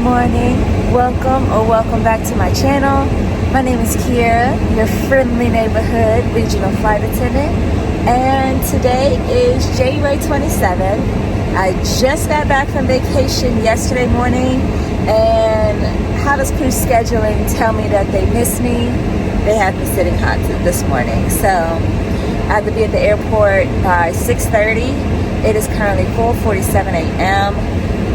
morning. Welcome back to my channel. My name is Kiera, your friendly neighborhood regional flight attendant, and today is January 27th. I just got back from vacation yesterday morning, and how does crew scheduling tell me that they miss me? They had me sitting hot this morning, so I had to be at the airport by 6:30. It is currently 4:47 a.m.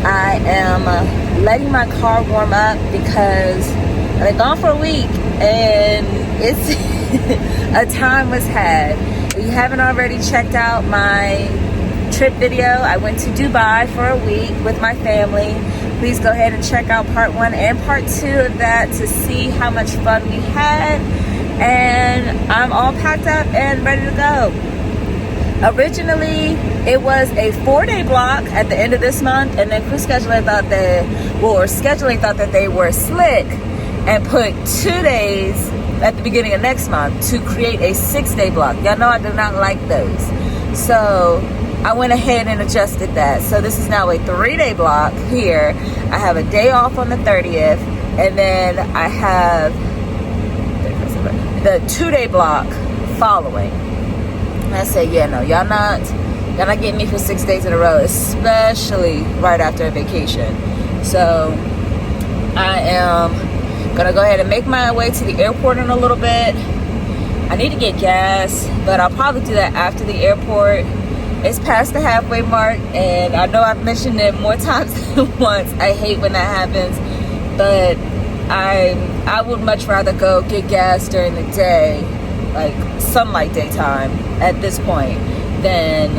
I am letting my car warm up because I've been gone for a week and it's a time was had. If you haven't already checked out my trip video, I went to Dubai for a week with my family. Please go ahead and check out part 1 and part 2 of that to see how much fun we had. And I'm all packed up and ready to go. Originally, it was a 4-day block at the end of this month, and then crew scheduling thought that they were slick and put 2 days at the beginning of next month to create a 6-day block. Y'all know I do not like those. So I went ahead and adjusted that. So this is now a 3-day block here. I have a day off on the 30th, and then I have the 2-day block following. And I said, yeah, no, y'all not getting me for 6 days in a row, especially right after a vacation. So I am gonna go ahead and make my way to the airport in a little bit. I need to get gas, but I'll probably do that after the airport. It's past the halfway mark, and I know I've mentioned it more times than once. I hate when that happens, but I would much rather go get gas during the day, like sunlight daytime at this point, than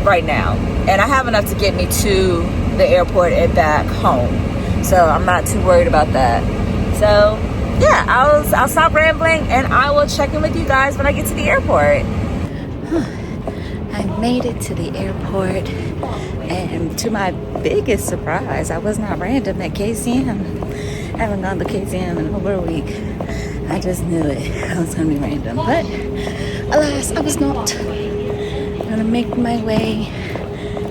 right now. And I have enough to get me to the airport and back home, so I'm not too worried about that. So yeah, I'll stop rambling and I will check in with you guys when I get to the airport. I made it to the airport, and to my biggest surprise, I was not random at KCM. I haven't gone to KCM in over a week. I just knew it. I was gonna be random, but alas, I was not. I'm gonna make my way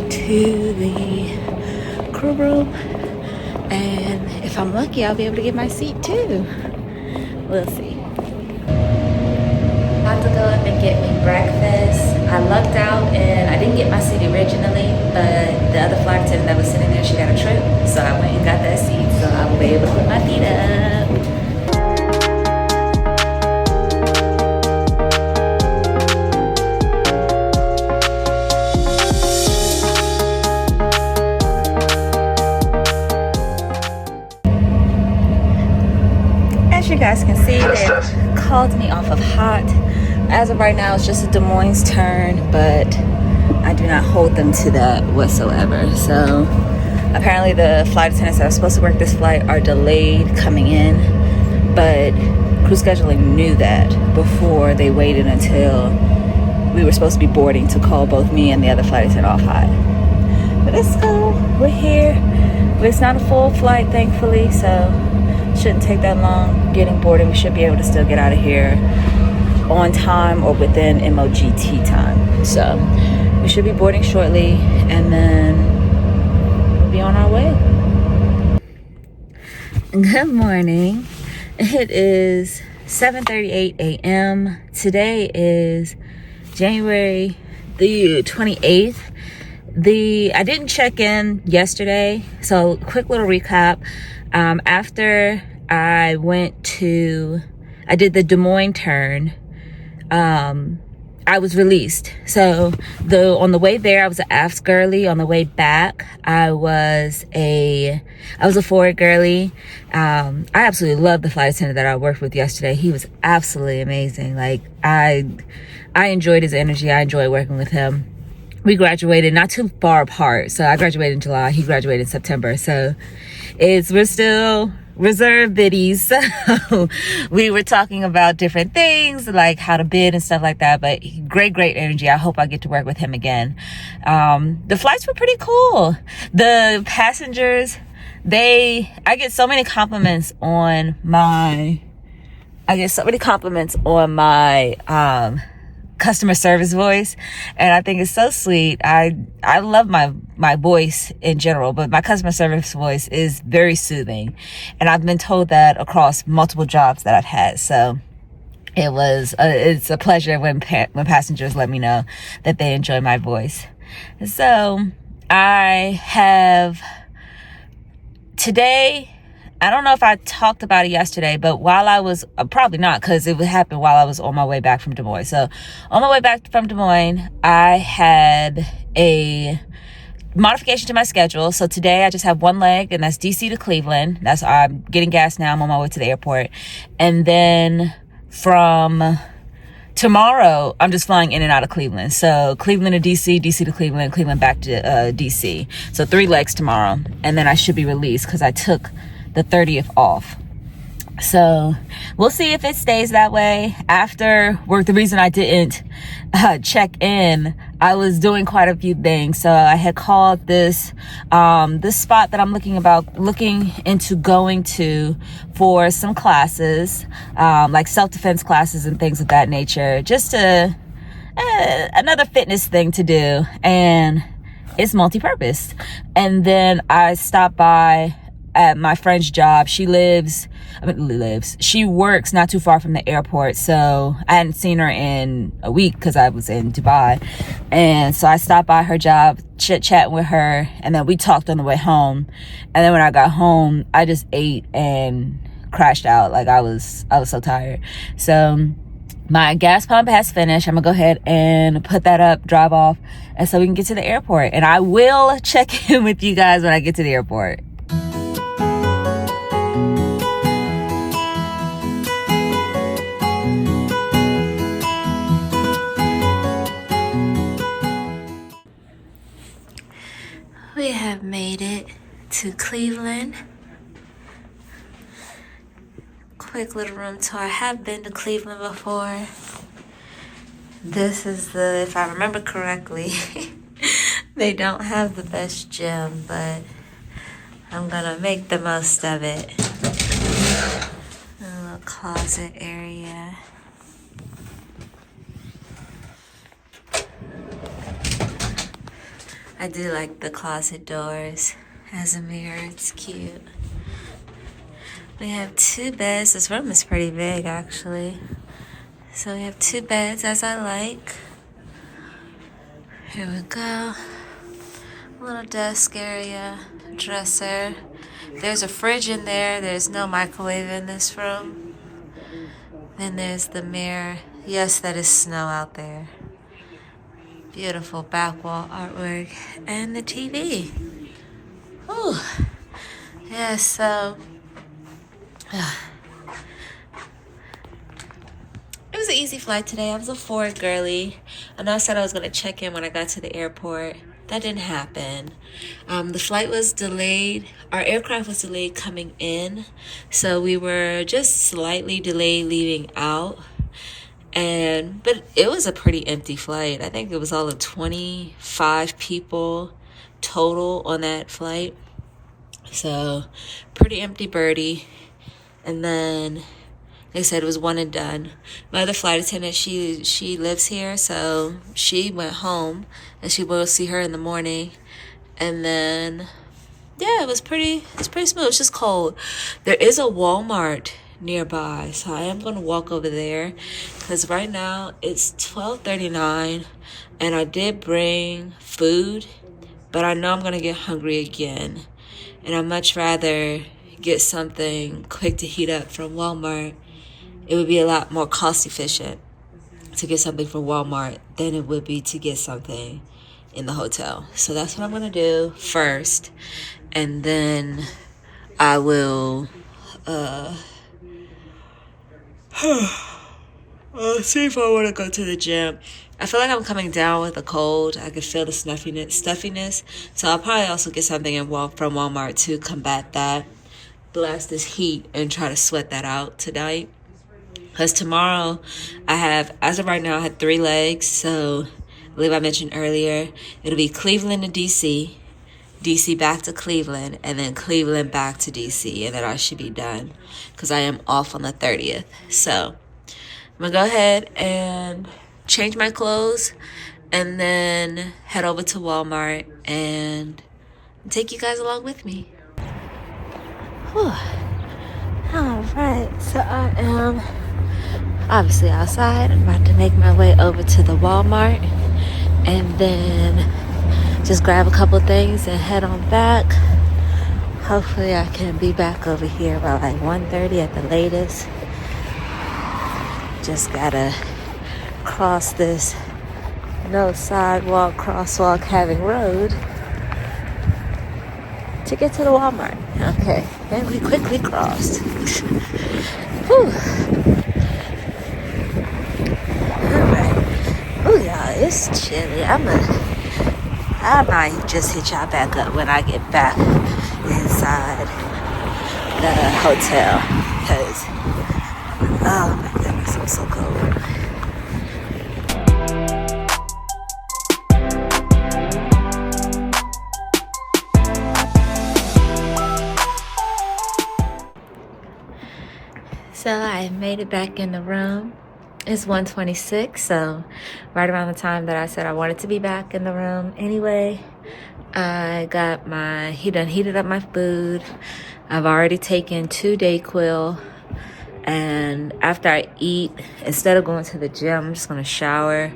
to the crew room, and if I'm lucky, I'll be able to get my seat too. We'll see. About to go up and get me breakfast. I lucked out and I didn't get my seat originally, but the other flight attendant that was sitting there, she got a trip, so I went and got that seat, so I will be able to put my feet up. As you guys can see, they called me off of hot. As of right now, it's just a Des Moines turn, but I do not hold them to that whatsoever. So apparently the flight attendants that are supposed to work this flight are delayed coming in, but crew scheduling knew that before they waited until we were supposed to be boarding to call both me and the other flight attendant off hot. But let's go. We're here. But it's not a full flight, thankfully, so shouldn't take that long getting boarded. We should be able to still get out of here on time or within MOGT time. So we should be boarding shortly, and then we'll be on our way. Good morning. It is 7:38 a.m. Today is January the 28th. I didn't check in yesterday, so quick little recap. After I did the Des Moines turn, I was released. So on the way there, I was an aft girly. On the way back, I was a forward girly. I absolutely loved the flight attendant that I worked with yesterday. He was absolutely amazing. Like I enjoyed his energy. I enjoyed working with him. We graduated not too far apart. So I graduated in July. He graduated in September. So we're still reserve biddies. So we were talking about different things like how to bid and stuff like that, but great energy. I hope I get to work with him again. The flights were pretty cool. The passengers, I get so many compliments on my customer service voice, and I think it's so sweet. I love my voice in general, but my customer service voice is very soothing, and I've been told that across multiple jobs that I've had. So it's a pleasure when passengers let me know that they enjoy my voice. So I have today, I don't know if I talked about it yesterday, but while I was, probably not, because it would happen while I was on my way back from Des Moines. So on my way back from Des Moines, I had a modification to my schedule. So today I just have one leg, and that's DC to Cleveland. I'm getting gas now. I'm on my way to the airport. And then from tomorrow, I'm just flying in and out of Cleveland. So Cleveland to DC, DC to Cleveland, Cleveland back to DC. So 3 legs tomorrow. And then I should be released because I took the 30th off. So we'll see if it stays that way after work. The reason I didn't check in, I was doing quite a few things. So I had called this spot that I'm looking into going to for some classes, like self-defense classes and things of that nature, just another fitness thing to do. And it's multi-purpose. And then I stopped by at my friend's job. She works not too far from the airport. So I hadn't seen her in a week because I was in Dubai. And so I stopped by her job, chit-chatting with her. And then we talked on the way home. And then when I got home, I just ate and crashed out. Like I was so tired. So my gas pump has finished. I'm gonna go ahead and put that up, drive off, and so we can get to the airport. And I will check in with you guys when I get to the airport. We have made it to Cleveland. Quick little room tour. I have been to Cleveland before. This is if I remember correctly, they don't have the best gym, but I'm gonna make the most of it. A little closet area. I do like the closet doors as a mirror. It's cute. We have 2 beds. This room is pretty big, actually. So we have 2 beds, as I like. Here we go. A little desk area, dresser. There's a fridge in there. There's no microwave in this room. Then there's the mirror. Yes, that is snow out there. Beautiful back wall artwork. And the TV. Ooh. Yeah, so it was an easy flight today. I was a Ford girly. I know I said I was going to check in when I got to the airport. That didn't happen. The flight was delayed. Our aircraft was delayed coming in. So we were just slightly delayed leaving out. But it was a pretty empty flight. I think it was all of 25 people total on that flight. So pretty empty birdie. And then they said it was one and done. My other flight attendant, she lives here, so she went home, and we'll see her in the morning. And then yeah, it was pretty smooth. It's just cold. There is a Walmart nearby, so I am going to walk over there because right now it's 12:39 and I did bring food, but I know I'm going to get hungry again, and I'd much rather get something quick to heat up from Walmart. It would be a lot more cost efficient to get something from Walmart than it would be to get something in the hotel. So that's what I'm going to do first, and then I will I'll see if I want to go to the gym. I feel like I'm coming down with a cold. I can feel the stuffiness. So I'll probably also get something from Walmart to combat that. Blast this heat and try to sweat that out tonight. Because tomorrow as of right now, I had 3 legs. So I believe I mentioned earlier, it'll be Cleveland to DC, DC back to Cleveland, and then Cleveland back to DC, and then I should be done because I am off on the 30th. So I'm going to go ahead and change my clothes, and then head over to Walmart and take you guys along with me. Whew. All right, so I am obviously outside. I'm about to make my way over to the Walmart and then just grab a couple things and head on back. Hopefully I can be back over here by like 1:30 at the latest. Just gotta cross this no sidewalk, crosswalk having road to get to the Walmart. Okay, and we quickly crossed. Whew. Alright. Oh y'all, it's chilly. I might just hit y'all back up when I get back inside the hotel. Because, oh my goodness, I'm so cold. So I made it back in the room. It's 1:26, so right around the time that I said I wanted to be back in the room. Anyway, I got he done heated up my food. I've already taken 2 Dayquil, and after I eat, instead of going to the gym, I'm just gonna shower,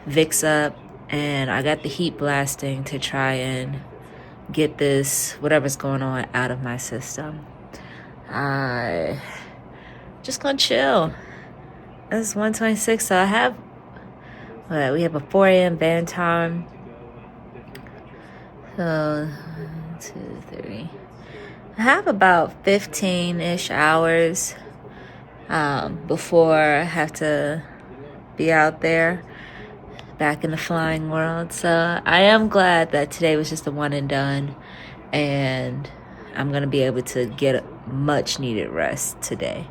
Vicks up, and I got the heat blasting to try and get this, whatever's going on, out of my system. Just gonna chill. It's 1:26, so we have a 4 a.m. band time. So, 1, 2, 3. I have about 15-ish hours before I have to be out there, back in the flying world. So I am glad that today was just a one and done, and I'm gonna be able to get much needed rest today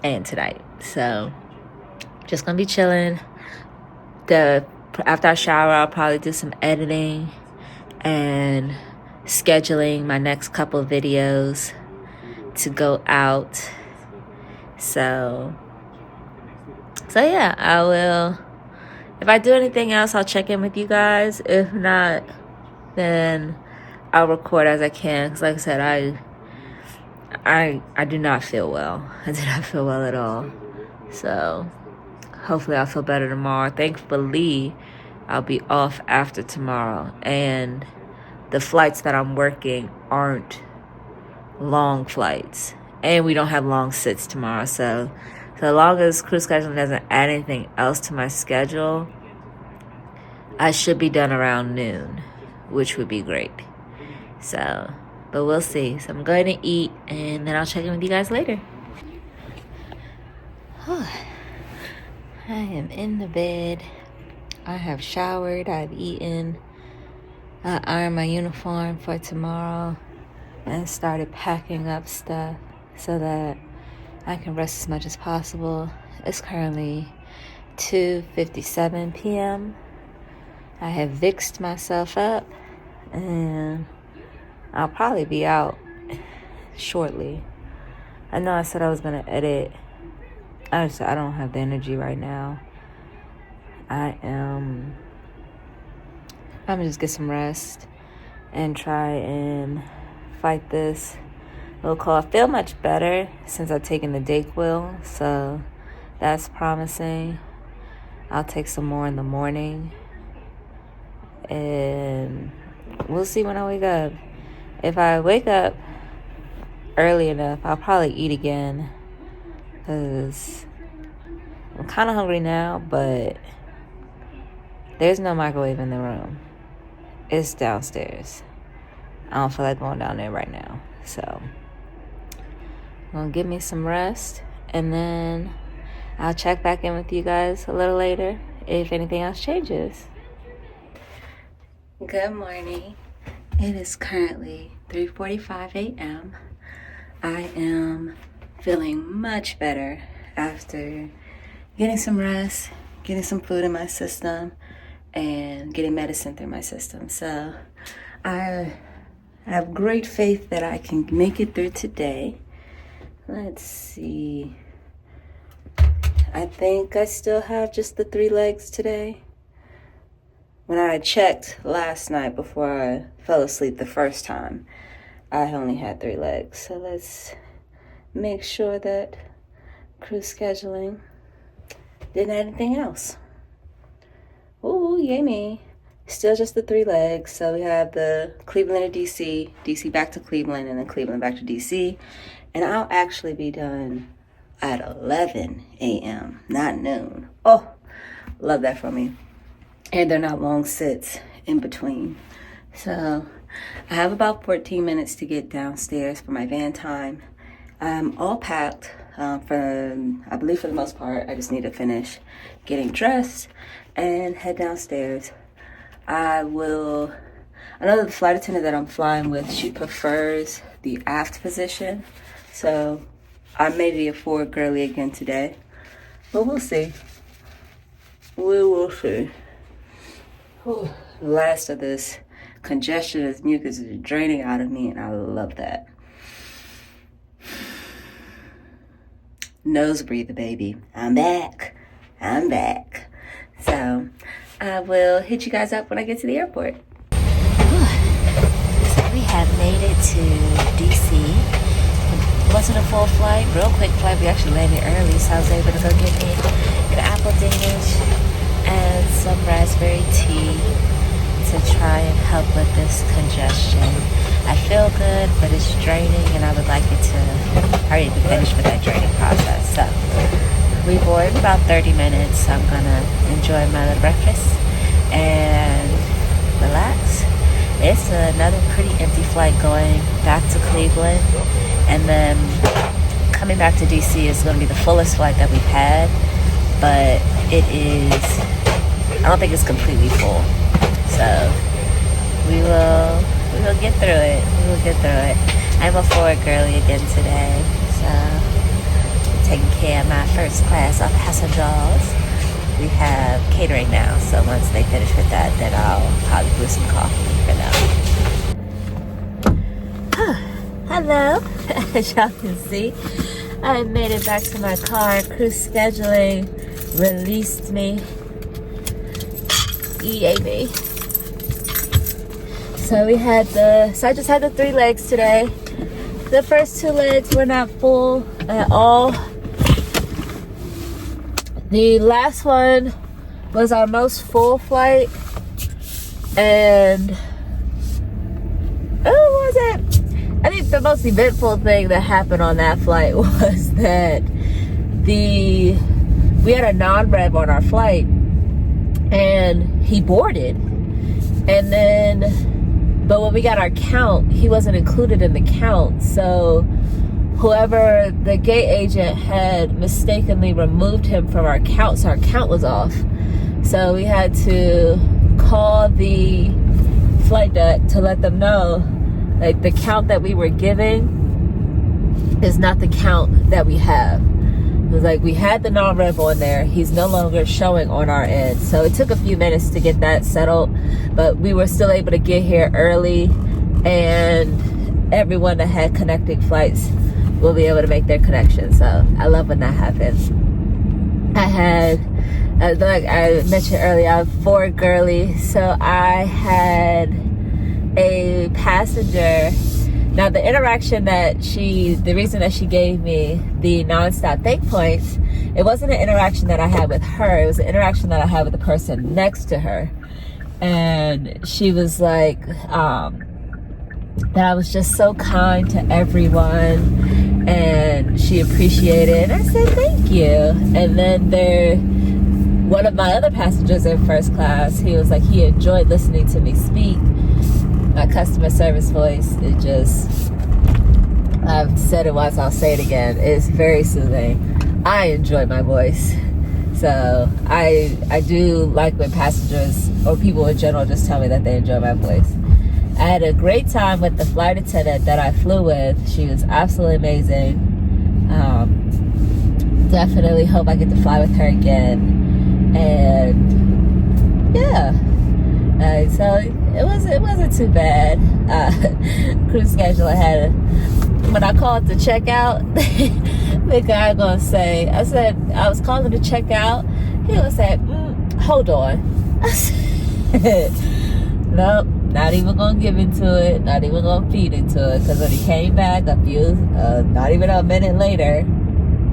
and tonight. So just gonna be chilling. After I shower, I'll probably do some editing and scheduling my next couple of videos to go out. So yeah, I will. If I do anything else, I'll check in with you guys. If not, then I'll record as I can. Because like I said, I do not feel well. I do not feel well at all. So hopefully I'll feel better tomorrow. Thankfully, I'll be off after tomorrow. And the flights that I'm working aren't long flights. And we don't have long sits tomorrow. So long as crew scheduling doesn't add anything else to my schedule, I should be done around noon, which would be great. So, but we'll see. So I'm going to eat, and then I'll check in with you guys later. I am in the bed. I have showered. I've eaten. I ironed my uniform for tomorrow and started packing up stuff so that I can rest as much as possible. It's currently 2:57 p.m. I have Vicksed myself up, and I'll probably be out shortly. I know I said I was going to edit. I don't have the energy right now. I'm gonna just get some rest and try and fight this little cold. I feel much better since I've taken the Dayquil, so that's promising. I'll take some more in the morning, and we'll see when I wake up. If I wake up early enough, I'll probably eat again, because I'm kind of hungry now, but there's no microwave in the room. It's downstairs. I don't feel like going down there right now. So I'm going to give me some rest, and then I'll check back in with you guys a little later if anything else changes. Good morning. It is currently 3:45 a.m. I am feeling much better after getting some rest, getting some food in my system, and getting medicine through my system. So I have great faith that I can make it through today. Let's see. I think I still have just the 3 legs today. When I checked last night before I fell asleep the first time, I only had 3 legs. So let's make sure that crew scheduling didn't have anything else. Ooh, yay me. Still just the 3 legs. So we have the Cleveland to DC, DC back to Cleveland, and then Cleveland back to DC. And I'll actually be done at 11 a.m., not noon. Oh, love that for me. And they're not long sits in between. So I have about 14 minutes to get downstairs for my van time. I'm all packed I believe for the most part. I just need to finish getting dressed and head downstairs. I know that the flight attendant that I'm flying with, she prefers the aft position. So I may be a forward girly again today, but we'll see. We will see. Whew. The last of this congestion, this mucus is draining out of me, and I love that. Nose breather, baby. I'm back. So I will hit you guys up when I get to the airport. So we have made it to DC. It wasn't a full flight, real quick flight. We actually landed early, so I was able to go get me an apple dingish and some raspberry tea to try and help with this congestion. I feel good, but it's draining, and I would like it to hurry to finish with that draining process. So we board in about 30 minutes. So I'm gonna enjoy my little breakfast and relax. It's another pretty empty flight going back to Cleveland, and then coming back to DC is going to be the fullest flight that we've had, but I don't think it's completely full. So we will get through it. I'm a forward girly again today, so I'm taking care of my first class of passengers. We have catering now, so once they finish with that, then I'll probably brew some coffee for them. Hello. As y'all can see, I made it back to my car. Crew scheduling released me. EAB. So I just had the 3 legs today. The first 2 legs were not full at all. The last one was our most full flight, and what was it? I think the most eventful thing that happened on that flight was that we had a non-rev on our flight, and he boarded, and then but when we got our count, he wasn't included in the count. So whoever the gate agent had mistakenly removed him from our count, so our count was off. So we had to call the flight deck to let them know, like, the count that we were giving is not the count that we have. It was like, we had the non-rev on there. He's no longer showing on our end. So it took a few minutes to get that settled, but we were still able to get here early, and everyone that had connecting flights will be able to make their connection. So I love when that happens. I had, like I mentioned earlier, I'm forward girly. So I had a passenger. Now, the interaction the reason that she gave me the nonstop thank points, it wasn't an interaction that I had with her. It was an interaction that I had with the person next to her. And she was like, that I was just so kind to everyone, and she appreciated it. And I said, thank you. And then one of my other passengers in first class, he was like, he enjoyed listening to me speak. My customer service voice, I've said it once, I'll say it again, it's very soothing. I enjoy my voice. So I do like when passengers or people in general just tell me that they enjoy my voice. I had a great time with the flight attendant that I flew with. She was absolutely amazing. Definitely hope I get to fly with her again. And yeah. So it wasn't too bad. Crew schedule when I called to check out, the guy gonna say, I said, I was calling to check out. He gonna say, hold on. I said, nope, not even gonna give into it, not even gonna feed into it, because when he came back not even a minute later,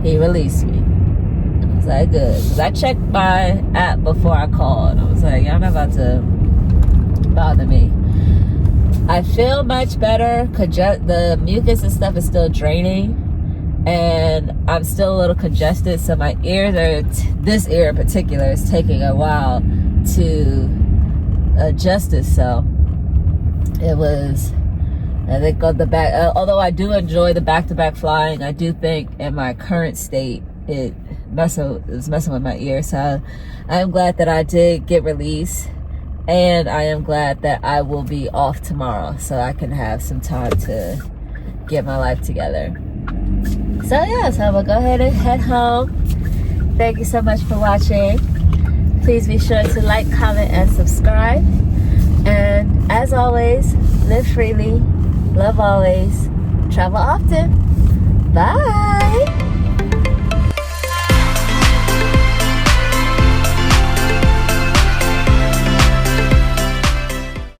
he released me. I was like, good, because I checked my app before I called. I was like, y'all not about to bother me. I feel much better. The mucus and stuff is still draining, and I'm still a little congested, so my ears are, this ear in particular, is taking a while to adjust itself. It was, I think, on the back, although I do enjoy the back-to-back flying, I do think in my current state it was messing with my ear. So I am glad that I did get released, and I am glad that I will be off tomorrow so I can have some time to get my life together. So yeah, so I'm gonna go ahead and head home. Thank you so much for watching. Please be sure to like, comment, and subscribe. And as always, live freely, love always, travel often. Bye.